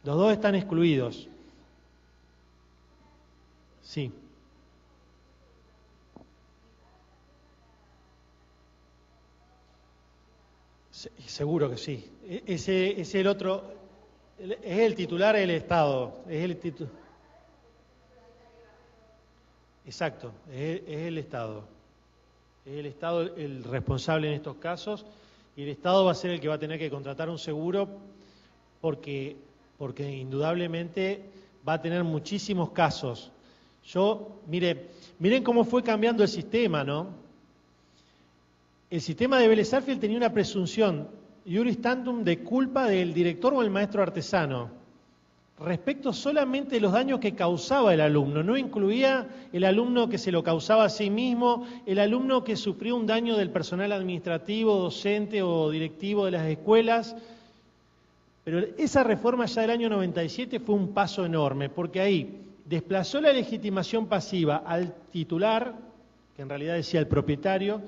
Los dos están excluidos. Sí. Seguro que sí. Ese es el otro, es el titular del Estado. Exacto, es el Estado. Es el Estado el responsable en estos casos y el Estado va a ser el que va a tener que contratar un seguro porque indudablemente va a tener muchísimos casos. Miren cómo fue cambiando el sistema, ¿no? El sistema de Vélez Sarsfield tenía una presunción iuris tantum de culpa del director o el maestro artesano respecto solamente de los daños que causaba el alumno. No incluía el alumno que se lo causaba a sí mismo, el alumno que sufrió un daño del personal administrativo, docente o directivo de las escuelas. Pero esa reforma ya del año 97 fue un paso enorme, porque ahí desplazó la legitimación pasiva al titular, que en realidad decía el propietario,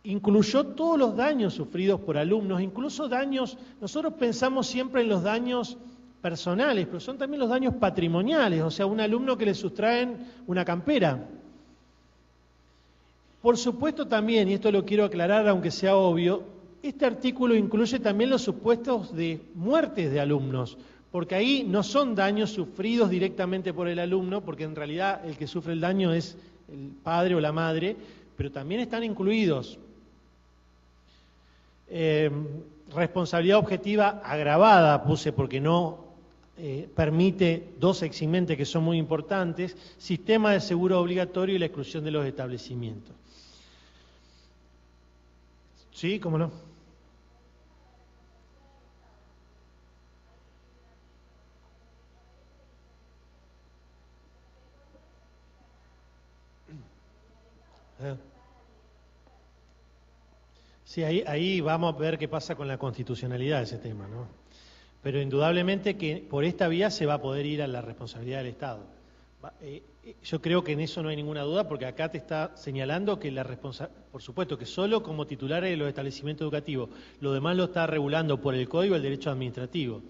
incluyó todos los daños sufridos por alumnos, incluso daños, nosotros pensamos siempre en los daños personales, pero son también los daños patrimoniales, o sea, un alumno que le sustraen una campera. Por supuesto también, y esto lo quiero aclarar aunque sea obvio, este artículo incluye también los supuestos de muertes de alumnos, porque ahí no son daños sufridos directamente por el alumno, porque en realidad el que sufre el daño es el padre o la madre, pero también están incluidos responsabilidad objetiva agravada, puse porque no permite dos eximentes que son muy importantes, sistema de seguro obligatorio y la exclusión de los establecimientos. ¿Sí? ¿Cómo no? Sí, ahí vamos a ver qué pasa con la constitucionalidad de ese tema, ¿no? Pero indudablemente que por esta vía se va a poder ir a la responsabilidad del Estado. Yo creo que en eso no hay ninguna duda, porque acá te está señalando que por supuesto que solo como titulares de los establecimientos educativos, lo demás lo está regulando por el Código del Derecho Administrativo.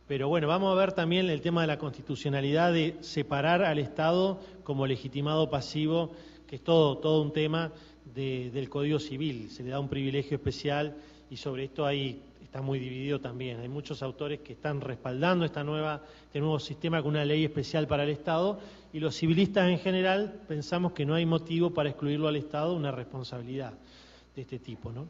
Pero bueno, vamos a ver también el tema de la constitucionalidad de separar al Estado como legitimado pasivo, que es todo un tema del Código Civil, se le da un privilegio especial y sobre esto ahí está muy dividido también. Hay muchos autores que están respaldando este nuevo sistema con una ley especial para el Estado y los civilistas en general pensamos que no hay motivo para excluirlo al Estado una responsabilidad de este tipo, ¿no?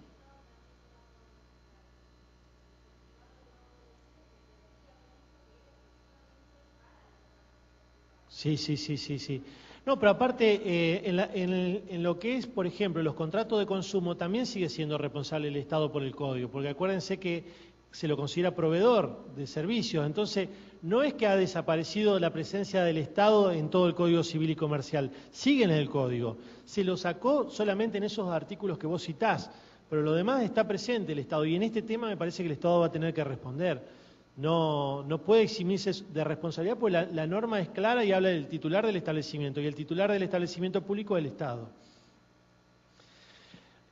Sí. No, pero aparte, en lo que es, por ejemplo, los contratos de consumo, también sigue siendo responsable el Estado por el Código, porque acuérdense que se lo considera proveedor de servicios, entonces no es que ha desaparecido la presencia del Estado en todo el Código Civil y Comercial, sigue en el Código, se lo sacó solamente en esos artículos que vos citás, pero lo demás está presente el Estado, y en este tema me parece que el Estado va a tener que responder. No puede eximirse de responsabilidad porque la norma es clara y habla del titular del establecimiento y el titular del establecimiento público es el Estado.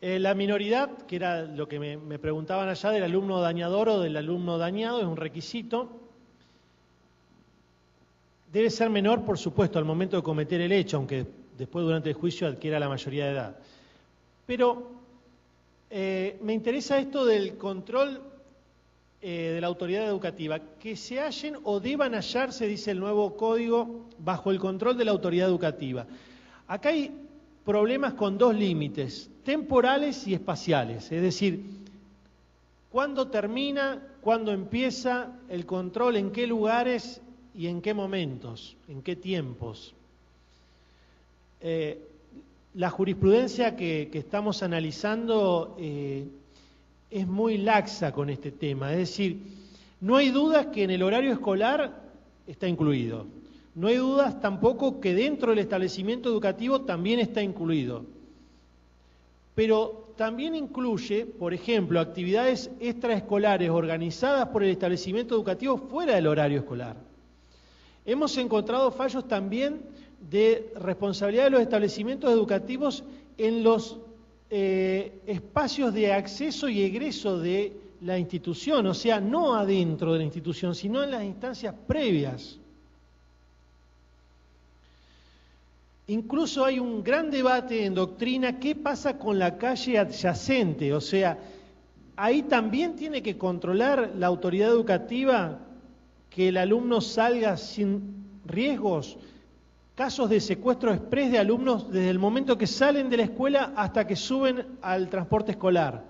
La minoridad, que era lo que me preguntaban allá del alumno dañador o del alumno dañado, es un requisito. Debe ser menor, por supuesto, al momento de cometer el hecho, aunque después durante el juicio adquiera la mayoría de edad. Pero me interesa esto del control de la autoridad educativa, que se hallen o deban hallarse, dice el nuevo código, bajo el control de la autoridad educativa. Acá hay problemas con dos límites, temporales y espaciales, es decir, ¿cuándo termina, cuándo empieza el control, en qué lugares y en qué momentos, en qué tiempos? La jurisprudencia que estamos analizando es muy laxa con este tema, es decir, no hay dudas que en el horario escolar está incluido, no hay dudas tampoco que dentro del establecimiento educativo también está incluido, pero también incluye, por ejemplo, actividades extraescolares organizadas por el establecimiento educativo fuera del horario escolar. Hemos encontrado fallos también de responsabilidad de los establecimientos educativos en los espacios de acceso y egreso de la institución, o sea, no adentro de la institución, sino en las instancias previas. Incluso hay un gran debate en doctrina, ¿qué pasa con la calle adyacente? O sea, ahí también tiene que controlar la autoridad educativa que el alumno salga sin riesgos. Casos de secuestro exprés de alumnos desde el momento que salen de la escuela hasta que suben al transporte escolar.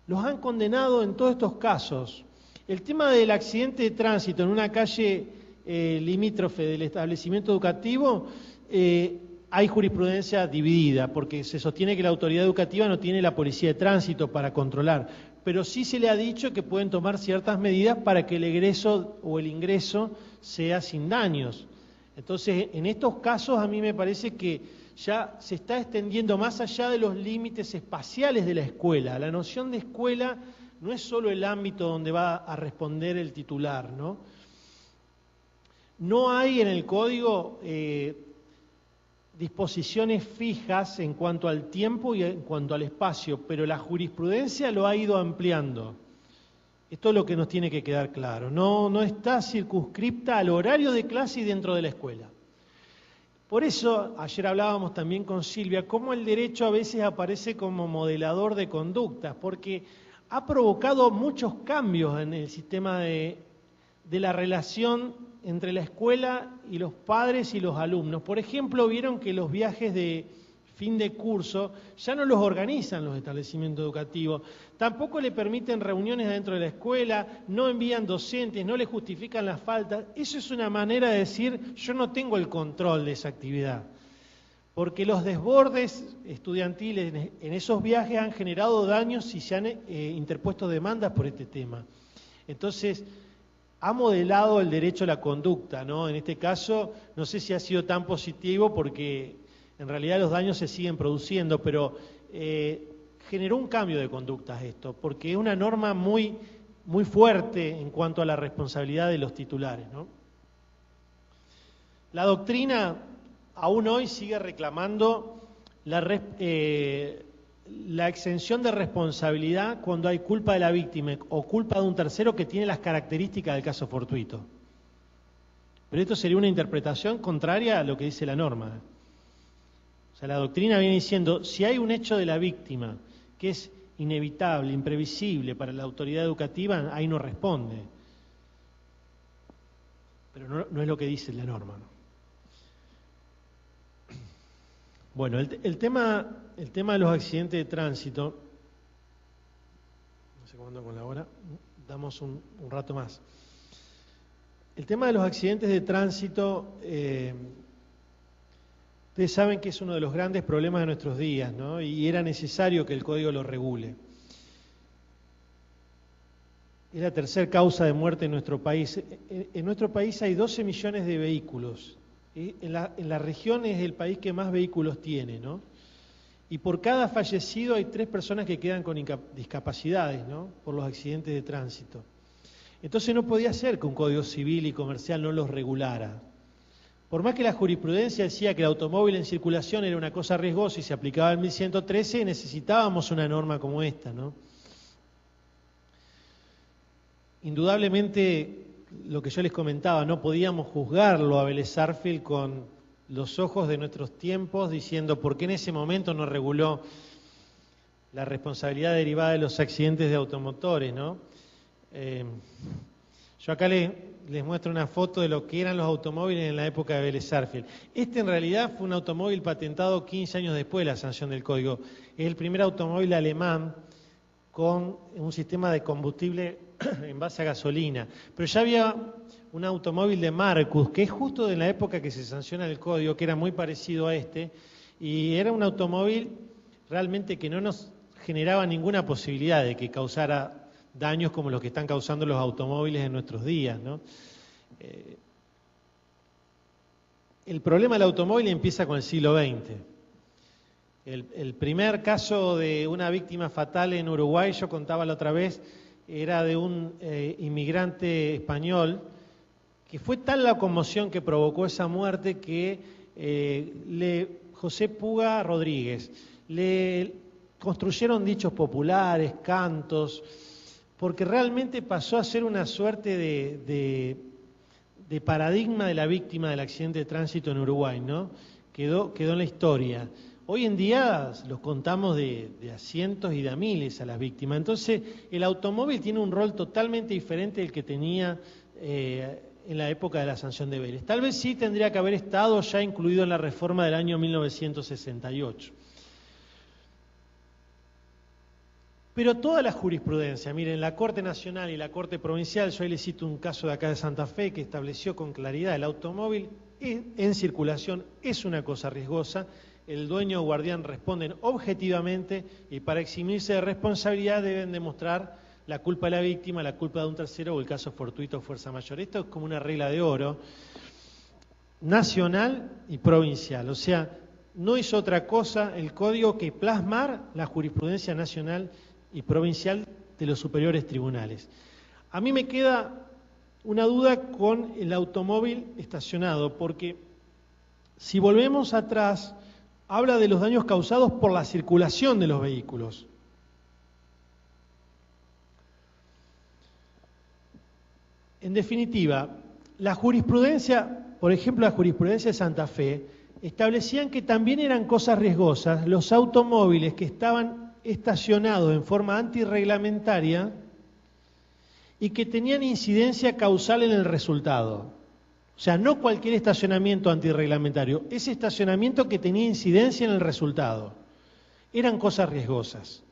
Los han condenado en todos estos casos. El tema del accidente de tránsito en una calle limítrofe del establecimiento educativo, hay jurisprudencia dividida, porque se sostiene que la autoridad educativa no tiene la policía de tránsito para controlar, pero sí se le ha dicho que pueden tomar ciertas medidas para que el egreso o el ingreso sea sin daños. Entonces, en estos casos a mí me parece que ya se está extendiendo más allá de los límites espaciales de la escuela. La noción de escuela no es solo el ámbito donde va a responder el titular, ¿no? No hay en el código disposiciones fijas en cuanto al tiempo y en cuanto al espacio, pero la jurisprudencia lo ha ido ampliando. Esto es lo que nos tiene que quedar claro. No está circunscripta al horario de clase y dentro de la escuela. Por eso, ayer hablábamos también con Silvia, cómo el derecho a veces aparece como modelador de conductas, porque ha provocado muchos cambios en el sistema de la relación entre la escuela y los padres y los alumnos. Por ejemplo, vieron que los viajes de fin de curso ya no los organizan los establecimientos educativos, tampoco le permiten reuniones dentro de la escuela, no envían docentes, no le justifican las faltas. Eso es una manera de decir, yo no tengo el control de esa actividad, porque los desbordes estudiantiles en esos viajes han generado daños y se han interpuesto demandas por este tema. Entonces, ha modelado el derecho a la conducta, ¿no? En este caso, no sé si ha sido tan positivo porque en realidad los daños se siguen produciendo, pero generó un cambio de conductas esto, porque es una norma muy, muy fuerte en cuanto a la responsabilidad de los titulares, ¿no? La doctrina aún hoy sigue reclamando la exención de responsabilidad cuando hay culpa de la víctima o culpa de un tercero que tiene las características del caso fortuito. Pero esto sería una interpretación contraria a lo que dice la norma. O sea, la doctrina viene diciendo, si hay un hecho de la víctima que es inevitable, imprevisible para la autoridad educativa, ahí no responde. Pero no es lo que dice la norma, ¿no? Bueno, el tema de los accidentes de tránsito, no sé cómo ando con la hora, damos un rato más. El tema de los accidentes de tránsito, ustedes saben que es uno de los grandes problemas de nuestros días, ¿no? Y era necesario que el código lo regule. Es la tercera causa de muerte en nuestro país. En nuestro país hay 12 millones de vehículos. En la región es el país que más vehículos tiene, ¿no? Y por cada fallecido hay 3 personas que quedan con discapacidades, ¿no? Por los accidentes de tránsito. Entonces no podía ser que un código civil y comercial no los regulara. Por más que la jurisprudencia decía que el automóvil en circulación era una cosa riesgosa y se aplicaba el 1113, necesitábamos una norma como esta, ¿no? Indudablemente, lo que yo les comentaba, no podíamos juzgarlo a Vélez Sarsfield con los ojos de nuestros tiempos, diciendo por qué en ese momento no reguló la responsabilidad derivada de los accidentes de automotores, ¿no? Yo acá les muestro una foto de lo que eran los automóviles en la época de Vélez Sarsfield. Este en realidad fue un automóvil patentado 15 años después de la sanción del código. Es el primer automóvil alemán con un sistema de combustible en base a gasolina. Pero ya había un automóvil de Marcus, que es justo de la época que se sanciona el código, que era muy parecido a este, y era un automóvil realmente que no nos generaba ninguna posibilidad de que causara daños como los que están causando los automóviles en nuestros días, ¿no? El problema del automóvil empieza con el siglo XX. El primer caso de una víctima fatal en Uruguay, yo contaba la otra vez, era de un inmigrante español, que fue tal la conmoción que provocó esa muerte que José Puga Rodríguez le construyeron dichos populares, cantos, porque realmente pasó a ser una suerte de paradigma de la víctima del accidente de tránsito en Uruguay, ¿no? Quedó en la historia. Hoy en día los contamos de a cientos y de a miles a las víctimas. Entonces, el automóvil tiene un rol totalmente diferente del que tenía en la época de la sanción de Vélez. Tal vez sí tendría que haber estado ya incluido en la reforma del año 1968. Pero toda la jurisprudencia, miren, la Corte Nacional y la Corte Provincial, yo ahí les cito un caso de acá de Santa Fe que estableció con claridad: el automóvil en circulación es una cosa riesgosa, el dueño o guardián responden objetivamente y para eximirse de responsabilidad deben demostrar la culpa de la víctima, la culpa de un tercero o el caso fortuito o fuerza mayor. Esto es como una regla de oro nacional y provincial, o sea, no es otra cosa el código que plasmar la jurisprudencia nacional y provincial de los superiores tribunales. A mí me queda una duda con el automóvil estacionado, porque si volvemos atrás, habla de los daños causados por la circulación de los vehículos. En definitiva, la jurisprudencia, por ejemplo, la jurisprudencia de Santa Fe, establecían que también eran cosas riesgosas los automóviles que estaban estacionados en forma antirreglamentaria y que tenían incidencia causal en el resultado. O sea, no cualquier estacionamiento antirreglamentario, ese estacionamiento que tenía incidencia en el resultado. Eran cosas riesgosas.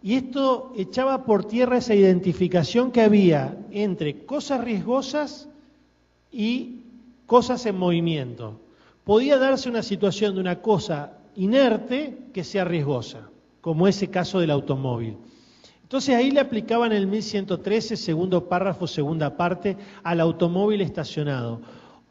Y esto echaba por tierra esa identificación que había entre cosas riesgosas y cosas en movimiento. Podía darse una situación de una cosa inerte que sea riesgosa, como ese caso del automóvil. Entonces ahí le aplicaban el 1113, segundo párrafo, segunda parte, al automóvil estacionado.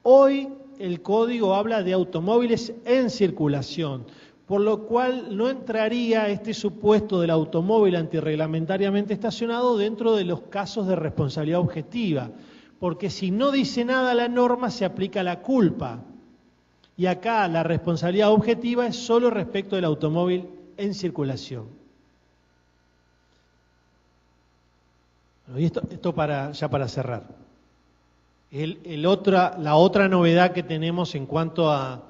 Hoy el código habla de automóviles en circulación, por lo cual no entraría este supuesto del automóvil antirreglamentariamente estacionado dentro de los casos de responsabilidad objetiva, porque si no dice nada la norma se aplica la culpa. Y acá la responsabilidad objetiva es solo respecto del automóvil en circulación. Y esto ya para cerrar. La otra novedad que tenemos en cuanto a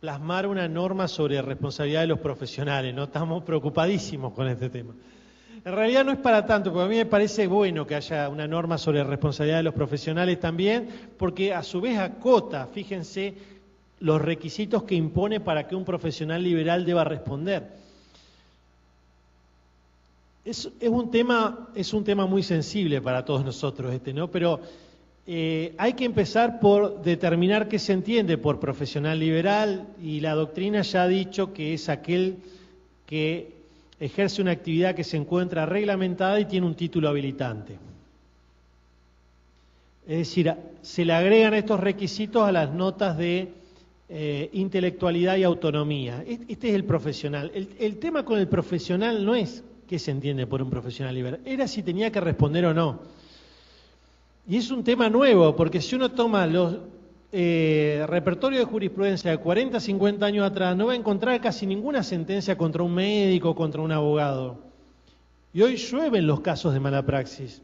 plasmar una norma sobre responsabilidad de los profesionales, ¿no? Estamos preocupadísimos con este tema. En realidad no es para tanto, porque a mí me parece bueno que haya una norma sobre responsabilidad de los profesionales también, porque a su vez acota, fíjense, los requisitos que impone para que un profesional liberal deba responder. Es un tema muy sensible para todos nosotros ¿no? Pero hay que empezar por determinar qué se entiende por profesional liberal, y la doctrina ya ha dicho que es aquel que ejerce una actividad que se encuentra reglamentada y tiene un título habilitante. Es decir, se le agregan estos requisitos a las notas de intelectualidad y autonomía. Este es el profesional. El tema con el profesional no es qué se entiende por un profesional liberal, era si tenía que responder o no. Y es un tema nuevo, porque si uno toma los repertorios de jurisprudencia de 40, 50 años atrás, no va a encontrar casi ninguna sentencia contra un médico, contra un abogado. Y hoy llueven los casos de mala praxis.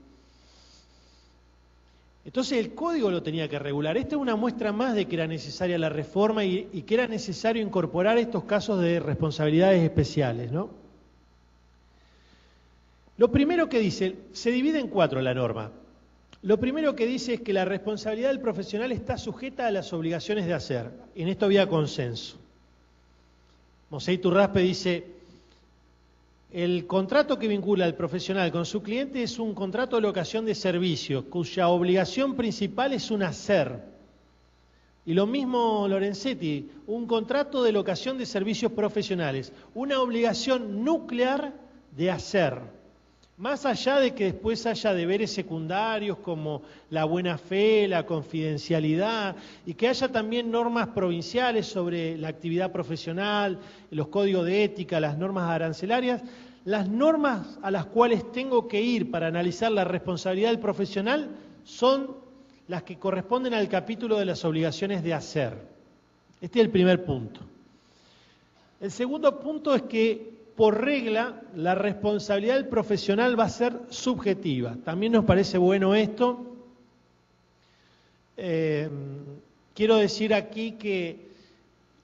Entonces el código lo tenía que regular. Esta es una muestra más de que era necesaria la reforma y que era necesario incorporar estos casos de responsabilidades especiales, ¿no? Lo primero que dice, se divide en 4 la norma. Lo primero que dice es que la responsabilidad del profesional está sujeta a las obligaciones de hacer. En esto había consenso. Mosé Iturraspe dice: el contrato que vincula al profesional con su cliente es un contrato de locación de servicio, cuya obligación principal es un hacer. Y lo mismo Lorenzetti, un contrato de locación de servicios profesionales, una obligación nuclear de hacer. Más allá de que después haya deberes secundarios como la buena fe, la confidencialidad, y que haya también normas provinciales sobre la actividad profesional, los códigos de ética, las normas arancelarias, las normas a las cuales tengo que ir para analizar la responsabilidad del profesional son las que corresponden al capítulo de las obligaciones de hacer. Este es el primer punto. El segundo punto es que por regla, la responsabilidad del profesional va a ser subjetiva. También nos parece bueno esto. Quiero decir aquí que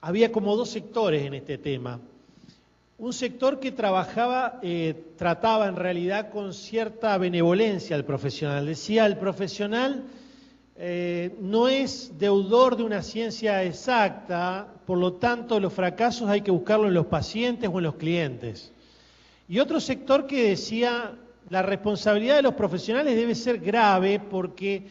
había como dos sectores en este tema. Un sector que trataba en realidad con cierta benevolencia al profesional. Decía, el profesional no es deudor de una ciencia exacta, por lo tanto los fracasos hay que buscarlos en los pacientes o en los clientes. Y otro sector que decía, la responsabilidad de los profesionales debe ser grave porque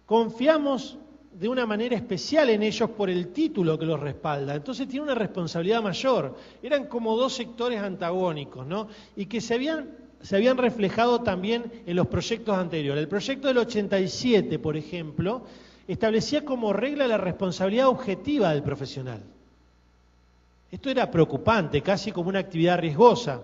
confiamos de una manera especial en ellos por el título que los respalda. Entonces tiene una responsabilidad mayor. Eran como dos sectores antagónicos, ¿no? Y que se habían reflejado también en los proyectos anteriores. El proyecto del 87, por ejemplo, establecía como regla la responsabilidad objetiva del profesional. Esto era preocupante, casi como una actividad riesgosa.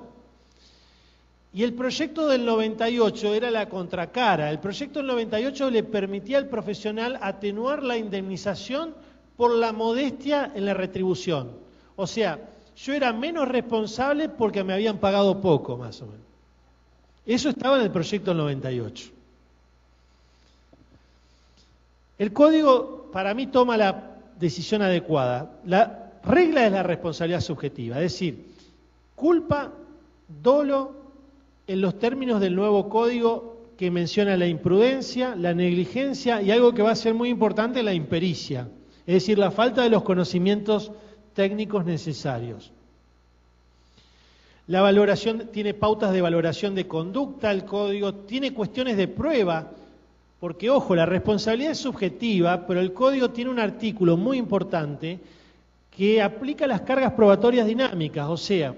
Y el proyecto del 98 era la contracara. El proyecto del 98 le permitía al profesional atenuar la indemnización por la modestia en la retribución. O sea, yo era menos responsable porque me habían pagado poco, más o menos. Eso estaba en el proyecto del 98. El código, para mí, toma la decisión adecuada. La regla es la responsabilidad subjetiva, es decir, culpa, dolo, en los términos del nuevo código que menciona la imprudencia, la negligencia y algo que va a ser muy importante, la impericia, es decir, la falta de los conocimientos técnicos necesarios. La valoración tiene pautas de valoración de conducta, el código tiene cuestiones de prueba, porque ojo, la responsabilidad es subjetiva, pero el código tiene un artículo muy importante que aplica las cargas probatorias dinámicas, o sea,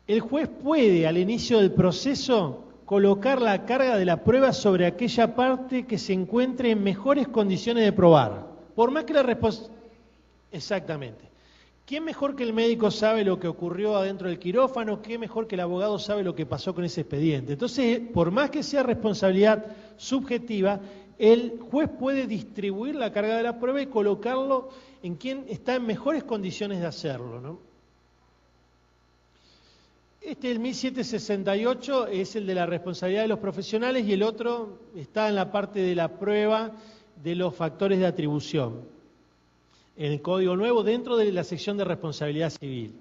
el juez puede, al inicio del proceso, colocar la carga de la prueba sobre aquella parte que se encuentre en mejores condiciones de probar. Por más que la responsabilidad... Exactamente. ¿Quién mejor que el médico sabe lo que ocurrió adentro del quirófano? ¿Quién mejor que el abogado sabe lo que pasó con ese expediente? Entonces, por más que sea responsabilidad subjetiva, el juez puede distribuir la carga de la prueba y colocarlo en quien está en mejores condiciones de hacerlo, ¿no? El 1768 es el de la responsabilidad de los profesionales y el otro está en la parte de la prueba de los factores de atribución, en el Código Nuevo, dentro de la sección de responsabilidad civil.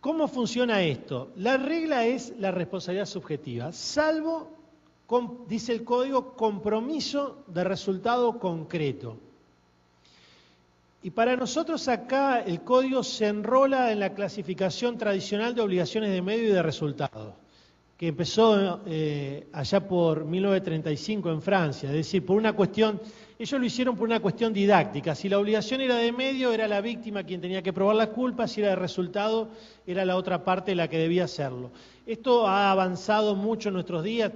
¿Cómo funciona esto? La regla es la responsabilidad subjetiva, salvo, dice el Código, compromiso de resultado concreto. Y para nosotros acá el código se enrola en la clasificación tradicional de obligaciones de medio y de resultado, que empezó allá por 1935 en Francia, es decir, por una cuestión, ellos lo hicieron por una cuestión didáctica. Si la obligación era de medio, era la víctima quien tenía que probar la culpa; si era de resultado, era la otra parte la que debía hacerlo. Esto ha avanzado mucho en nuestros días,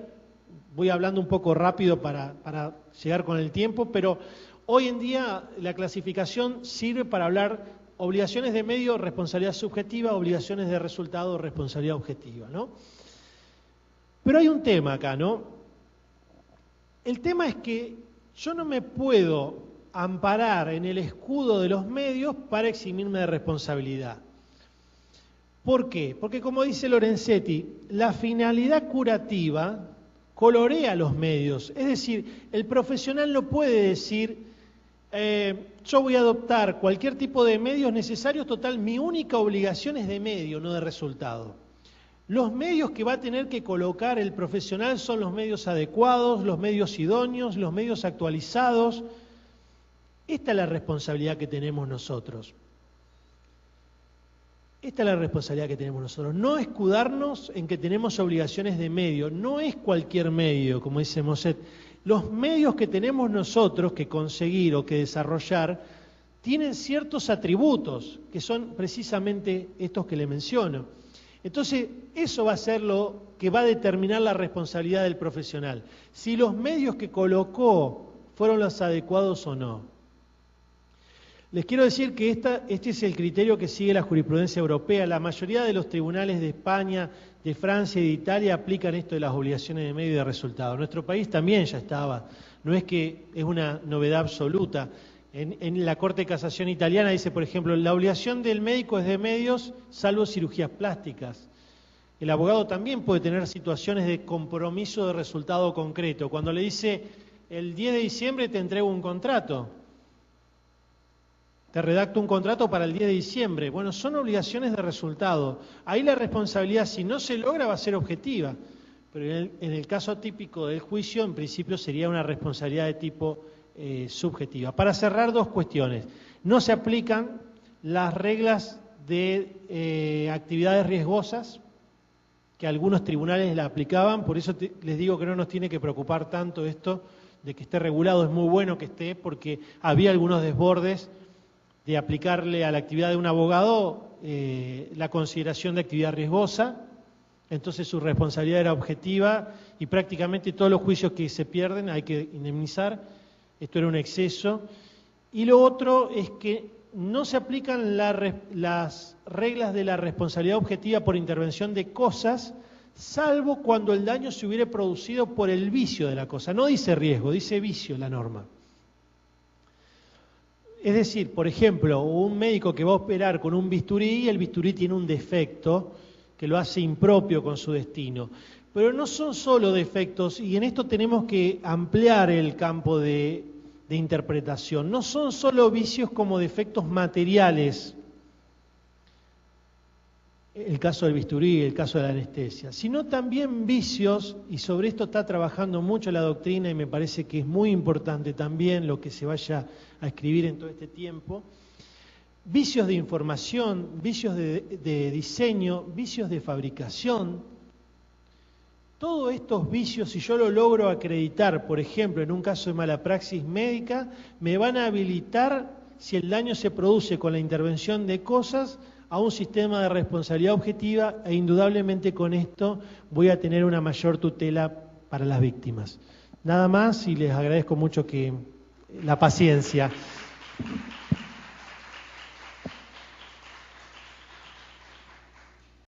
voy hablando un poco rápido para llegar con el tiempo, pero hoy en día la clasificación sirve para hablar obligaciones de medio, responsabilidad subjetiva, obligaciones de resultado, responsabilidad objetiva, ¿no? Pero hay un tema acá, ¿no? El tema es que yo no me puedo amparar en el escudo de los medios para eximirme de responsabilidad. ¿Por qué? Porque como dice Lorenzetti, la finalidad curativa colorea los medios. Es decir, el profesional no puede decir... yo voy a adoptar cualquier tipo de medios necesarios, total, mi única obligación es de medio, no de resultado. Los medios que va a tener que colocar el profesional son los medios adecuados, los medios idóneos, los medios actualizados. Esta es la responsabilidad que tenemos nosotros. Esta es la responsabilidad que tenemos nosotros. No escudarnos en que tenemos obligaciones de medio. No es cualquier medio, como dice Moset. Los medios que tenemos nosotros que conseguir o que desarrollar tienen ciertos atributos, que son precisamente estos que le menciono. Entonces, eso va a ser lo que va a determinar la responsabilidad del profesional. Si los medios que colocó fueron los adecuados o no. Les quiero decir que este es el criterio que sigue la jurisprudencia europea. La mayoría de los tribunales de España, de Francia y de Italia aplican esto de las obligaciones de medio y de resultado. Nuestro país también ya estaba, no es que es una novedad absoluta. En la Corte de Casación italiana dice, por ejemplo, la obligación del médico es de medios, salvo cirugías plásticas. El abogado también puede tener situaciones de compromiso de resultado concreto. Cuando le dice, el 10 de diciembre te entrego un contrato, te redacto un contrato para el 10 de diciembre. Bueno, son obligaciones de resultado. Ahí la responsabilidad, si no se logra, va a ser objetiva. Pero en el caso típico del juicio, en principio sería una responsabilidad de tipo subjetiva. Para cerrar, dos cuestiones. No se aplican las reglas de actividades riesgosas, que algunos tribunales la aplicaban, por eso les digo que no nos tiene que preocupar tanto esto de que esté regulado, es muy bueno que esté, porque había algunos desbordes de aplicarle a la actividad de un abogado la consideración de actividad riesgosa, entonces su responsabilidad era objetiva y prácticamente todos los juicios que se pierden hay que indemnizar, esto era un exceso. Y lo otro es que no se aplican las reglas de la responsabilidad objetiva por intervención de cosas, salvo cuando el daño se hubiera producido por el vicio de la cosa. No dice riesgo, dice vicio la norma. Es decir, por ejemplo, un médico que va a operar con un bisturí y el bisturí tiene un defecto que lo hace impropio con su destino. Pero no son solo defectos, y en esto tenemos que ampliar el campo de interpretación. No son solo vicios como defectos materiales, el caso del bisturí, el caso de la anestesia, sino también vicios, y sobre esto está trabajando mucho la doctrina y me parece que es muy importante también lo que se vaya a escribir en todo este tiempo, vicios de información, vicios de diseño, vicios de fabricación. Todos estos vicios, si yo lo logro acreditar, por ejemplo, en un caso de mala praxis médica, me van a habilitar, si el daño se produce con la intervención de cosas, a un sistema de responsabilidad objetiva e indudablemente con esto voy a tener una mayor tutela para las víctimas. Nada más y les agradezco mucho la paciencia.